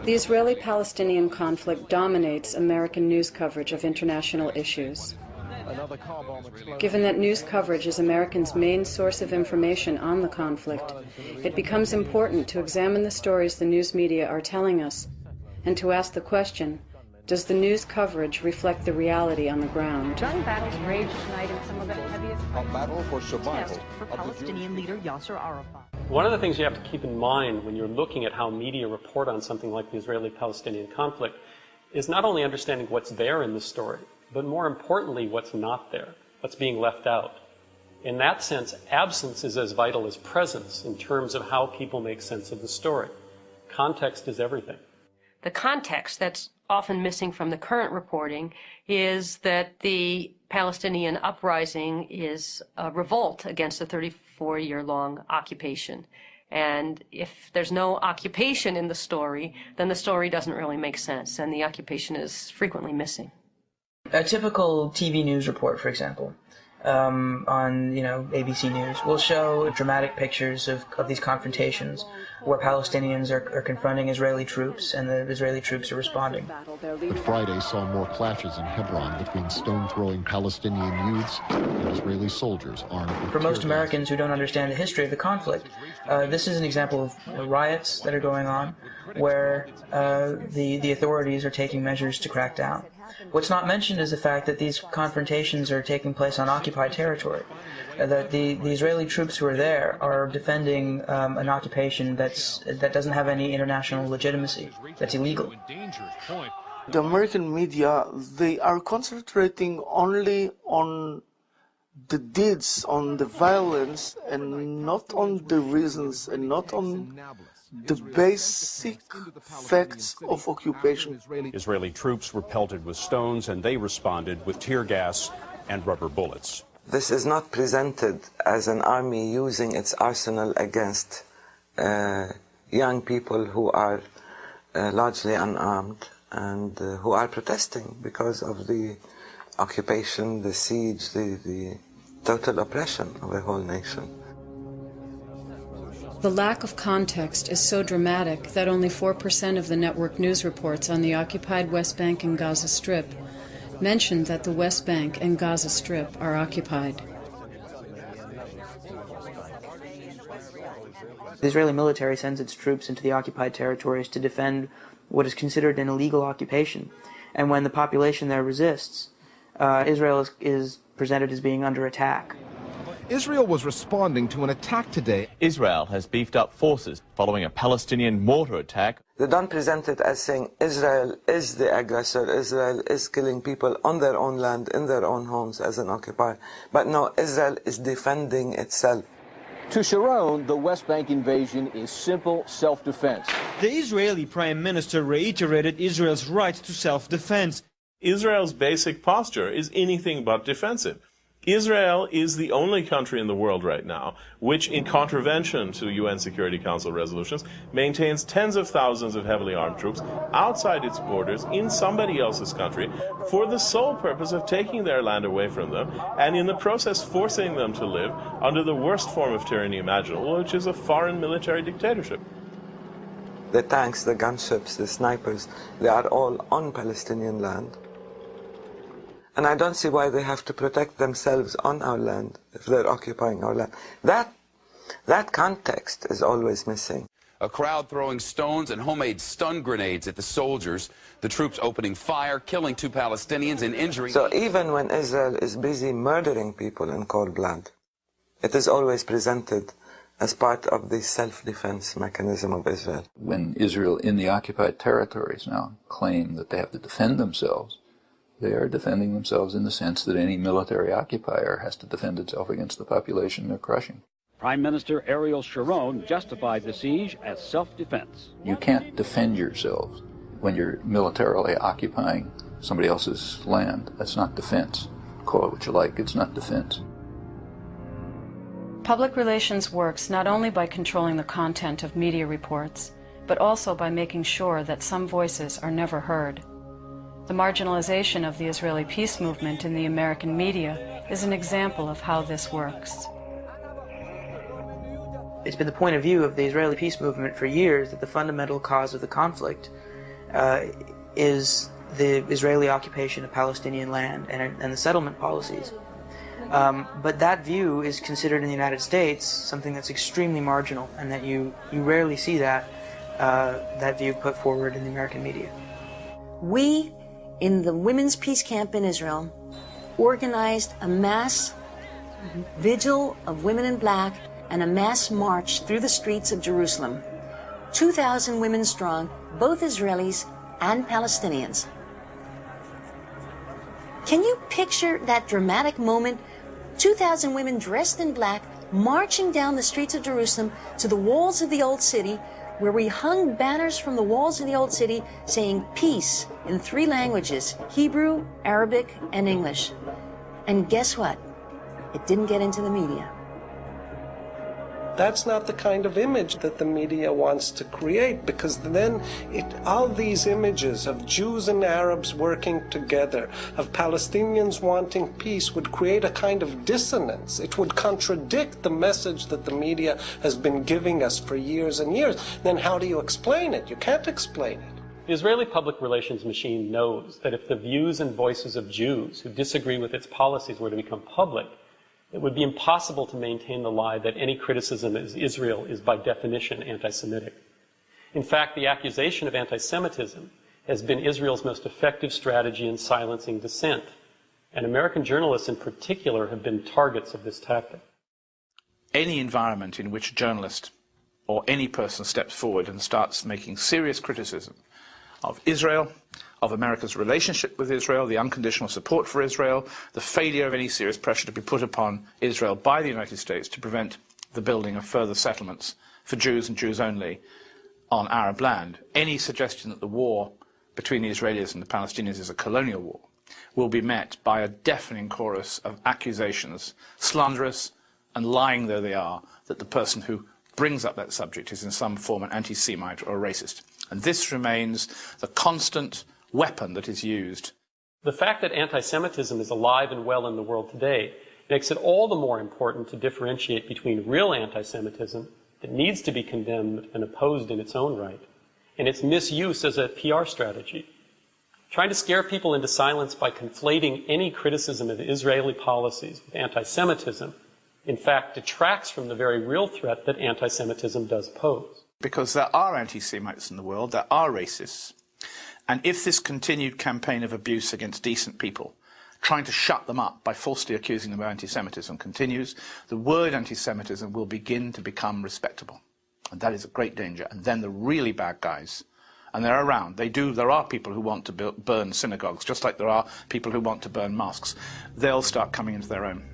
The Israeli-Palestinian conflict dominates American news coverage of international issues. Given that news coverage is Americans' main source of information on the conflict, it becomes important to examine the stories the news media are telling us and to ask the question, does the news coverage reflect the reality on the ground? Gun battles rage tonight in some of the heaviest a battle for survival for Palestinian leader Yasser Arafat. One of the things you have to keep in mind when you're looking at how media report on something like the Israeli-Palestinian conflict is not only understanding what's there in the story, but more importantly, what's not there, what's being left out. In that sense, absence is as vital as presence in terms of how people make sense of the story. Context is everything. The context that's often missing from the current reporting is that the Palestinian uprising is a revolt against a 34-year-long occupation. And if there's no occupation in the story, then the story doesn't really make sense, and the occupation is frequently missing. A typical TV news report, for example, on ABC News, will show dramatic pictures of these confrontations where Palestinians are confronting Israeli troops and the Israeli troops are responding. But Friday saw more clashes in Hebron between stone-throwing Palestinian youths and Israeli soldiers armed with For most tear gas. Americans who don't understand the history of the conflict, this is an example of riots that are going on where the authorities are taking measures to crack down. What's not mentioned is the fact that these confrontations are taking place on occupied territory, that the Israeli troops who are there are defending an occupation that doesn't have any international legitimacy, that's illegal. The American media, they are concentrating only on the deeds, on the violence, and not on the reasons, and not on the basic facts of occupation. Israeli troops were pelted with stones, and they responded with tear gas and rubber bullets. This is not presented as an army using its arsenal against young people who are largely unarmed and who are protesting because of the occupation, the siege, the total oppression of a whole nation. The lack of context is so dramatic that only 4% of the network news reports on the occupied West Bank and Gaza Strip mention that the West Bank and Gaza Strip are occupied. The Israeli military sends its troops into the occupied territories to defend what is considered an illegal occupation. And when the population there resists, Israel is presented as being under attack. Israel was responding to an attack today. Israel has beefed up forces following a Palestinian mortar attack. They don't present it as saying Israel is the aggressor, Israel is killing people on their own land, in their own homes as an occupier. But no, Israel is defending itself. To Sharon, the West Bank invasion is simple self-defense. The Israeli Prime Minister reiterated Israel's right to self-defense. Israel's basic posture is anything but defensive. Israel is the only country in the world right now which, in contravention to UN Security Council resolutions, maintains tens of thousands of heavily armed troops outside its borders in somebody else's country for the sole purpose of taking their land away from them and in the process forcing them to live under the worst form of tyranny imaginable, which is a foreign military dictatorship. The tanks, the gunships, the snipers, they are all on Palestinian land. And I don't see why they have to protect themselves on our land if they're occupying our land. That context is always missing. A crowd throwing stones and homemade stun grenades at the soldiers. The troops opening fire, killing 2 Palestinians and injuring... So even when Israel is busy murdering people in cold blood, it is always presented as part of the self-defense mechanism of Israel. When Israel in the occupied territories now claim that they have to defend themselves, they are defending themselves in the sense that any military occupier has to defend itself against the population they're crushing. Prime Minister Ariel Sharon justified the siege as self-defense. You can't defend yourselves when you're militarily occupying somebody else's land. That's not defense. Call it what you like, it's not defense. Public relations works not only by controlling the content of media reports, but also by making sure that some voices are never heard. The marginalization of the Israeli peace movement in the American media is an example of how this works. It's been the point of view of the Israeli peace movement for years that the fundamental cause of the conflict is the Israeli occupation of Palestinian land and the settlement policies. But that view is considered in the United States something that's extremely marginal, and that you rarely see that view put forward in the American media. We, in the Women's Peace Camp in Israel, organized a mass vigil of women in black and a mass march through the streets of Jerusalem. 2,000 women strong, both Israelis and Palestinians. Can you picture that dramatic moment? 2,000 women dressed in black marching down the streets of Jerusalem to the walls of the Old City, where we hung banners from the walls of the Old City saying peace in 3 languages, Hebrew, Arabic, and English. And guess what? It didn't get into the media. That's not the kind of image that the media wants to create, because then all these images of Jews and Arabs working together, of Palestinians wanting peace, would create a kind of dissonance. It would contradict the message that the media has been giving us for years and years. Then how do you explain it? You can't explain it. The Israeli public relations machine knows that if the views and voices of Jews who disagree with its policies were to become public, it would be impossible to maintain the lie that any criticism of Israel is by definition anti-Semitic. In fact, the accusation of anti-Semitism has been Israel's most effective strategy in silencing dissent, and American journalists in particular have been targets of this tactic. Any environment in which a journalist or any person steps forward and starts making serious criticism of Israel, of America's relationship with Israel, the unconditional support for Israel, the failure of any serious pressure to be put upon Israel by the United States to prevent the building of further settlements for Jews and Jews only on Arab land. Any suggestion that the war between the Israelis and the Palestinians is a colonial war will be met by a deafening chorus of accusations, slanderous and lying though they are, that the person who brings up that subject is in some form an anti-Semite or a racist. And this remains the constant weapon that is used. The fact that anti-Semitism is alive and well in the world today makes it all the more important to differentiate between real anti-Semitism that needs to be condemned and opposed in its own right, and its misuse as a PR strategy. Trying to scare people into silence by conflating any criticism of Israeli policies with anti-Semitism, in fact, detracts from the very real threat that anti-Semitism does pose. Because there are anti-Semites in the world, there are racists. And if this continued campaign of abuse against decent people, trying to shut them up by falsely accusing them of anti-Semitism continues, the word anti-Semitism will begin to become respectable. And that is a great danger. And then the really bad guys, and they're around, there are people who want to burn synagogues, just like there are people who want to burn mosques. They'll start coming into their own.